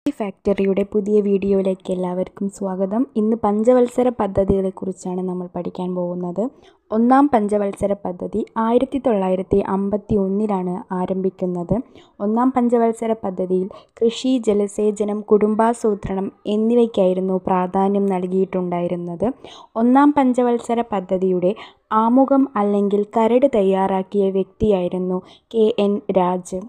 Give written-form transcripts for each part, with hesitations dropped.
ഫാക്ടറിയുടെ പുതിയ വീഡിയോയിലേക്ക് എല്ലാവർക്കും സ്വാഗതം. ഇന്ന് പഞ്ചവത്സര പദ്ധതികളെക്കുറിച്ചാണ് നമ്മൾ പഠിക്കാൻ പോകുന്നത്. ഒന്നാം പഞ്ചവത്സര പദ്ധതി 1951 ആരംഭിക്കുന്നത്. ഒന്നാം പഞ്ചവത്സര പദ്ധതിയിൽ കൃഷി, ജലസേചനം, കുടുംബാസൂത്രണം എന്നിവയ്ക്കായിരുന്നു പ്രാധാന്യം നൽകിയിട്ടുണ്ടായിരുന്നത്. ഒന്നാം പഞ്ചവത്സര പദ്ധതിയുടെ ആമുഖം അല്ലെങ്കിൽ കരട് തയ്യാറാക്കിയ വ്യക്തിയായിരുന്നു KN Raj.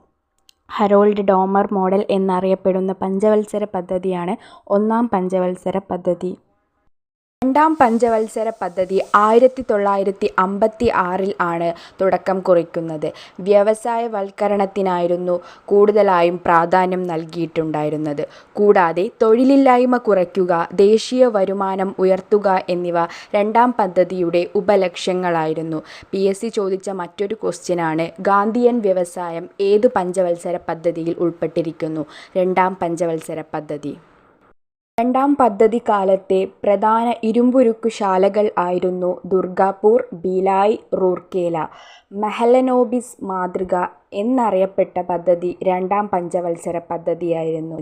Harold Domar model എന്നറിയപ്പെടുന്ന പഞ്ചവത്സര പദ്ധതിയാണ് ഒന്നാം പഞ്ചവത്സര പദ്ധതി. രണ്ടാം പഞ്ചവത്സര പദ്ധതി 1956 ആണ് തുടക്കം കുറിക്കുന്നത്. വ്യവസായവൽക്കരണത്തിനായിരുന്നു കൂടുതലായും പ്രാധാന്യം നൽകിയിട്ടുണ്ടായിരുന്നത്. കൂടാതെ തൊഴിലില്ലായ്മ കുറയ്ക്കുക, ദേശീയ വരുമാനം ഉയർത്തുക എന്നിവ രണ്ടാം പദ്ധതിയുടെ ഉപലക്ഷ്യങ്ങളായിരുന്നു. PSC ചോദിച്ച മറ്റൊരു ക്വസ്റ്റ്യനാണ് ഗാന്ധിയൻ വ്യവസായം ഏത് പഞ്ചവത്സര പദ്ധതിയിൽ ഉൾപ്പെട്ടിരിക്കുന്നു? രണ്ടാം പഞ്ചവത്സര പദ്ധതി. രണ്ടാം പദ്ധതി കാലത്തെ പ്രധാന ഇരുമ്പുരുക്കുശാലകൾ ആയിരുന്നു ദുർഗാപൂർ, ഭിലായ്, റൂർക്കേല. മെഹലനോബിസ് മാതൃക എന്നറിയപ്പെട്ട പദ്ധതി രണ്ടാം പഞ്ചവത്സര പദ്ധതിയായിരുന്നു.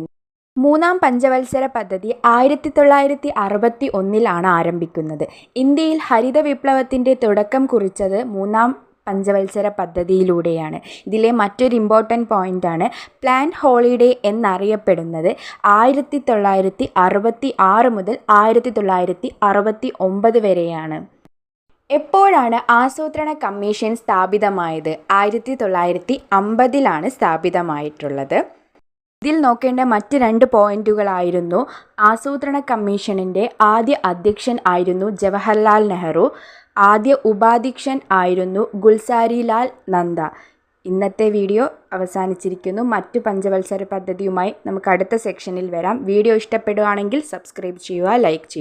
മൂന്നാം പഞ്ചവത്സര പദ്ധതി 1961 ആരംഭിക്കുന്നത്. ഇന്ത്യയിൽ ഹരിത വിപ്ലവത്തിൻ്റെ തുടക്കം കുറിച്ചത് മൂന്നാം പഞ്ചവത്സര പദ്ധതിയിലൂടെയാണ്. ഇതിലെ മറ്റൊരു ഇമ്പോർട്ടൻ്റ് പോയിൻ്റാണ് പ്ലാൻ ഹോളിഡേ എന്നറിയപ്പെടുന്നത് 1966 മുതൽ 1969 വരെയാണ്. എപ്പോഴാണ് ആസൂത്രണ കമ്മീഷൻ സ്ഥാപിതമായത്? 1950 സ്ഥാപിതമായിട്ടുള്ളത്. ഇതിൽ നോക്കേണ്ട മറ്റ് 2 പോയിന്റുകളായിരുന്നു ആസൂത്രണ കമ്മീഷനിൻ്റെ ആദ്യ അധ്യക്ഷൻ ആയിരുന്നു ജവഹർലാൽ നെഹ്റു, ആദ്യ ഉപാധ്യക്ഷൻ ആയിരുന്നു ഗുൽസാരിലാൽ നന്ദ. ഇന്നത്തെ വീഡിയോ അവസാനിച്ചിരിക്കുന്നു. മറ്റു പഞ്ചവത്സര പദ്ധതിയുമായി നമുക്ക് അടുത്ത സെക്ഷനിൽ വരാം. വീഡിയോ ഇഷ്ടപ്പെടുകയാണെങ്കിൽ സബ്സ്ക്രൈബ് ചെയ്യുക, ലൈക്ക് ചെയ്യുക.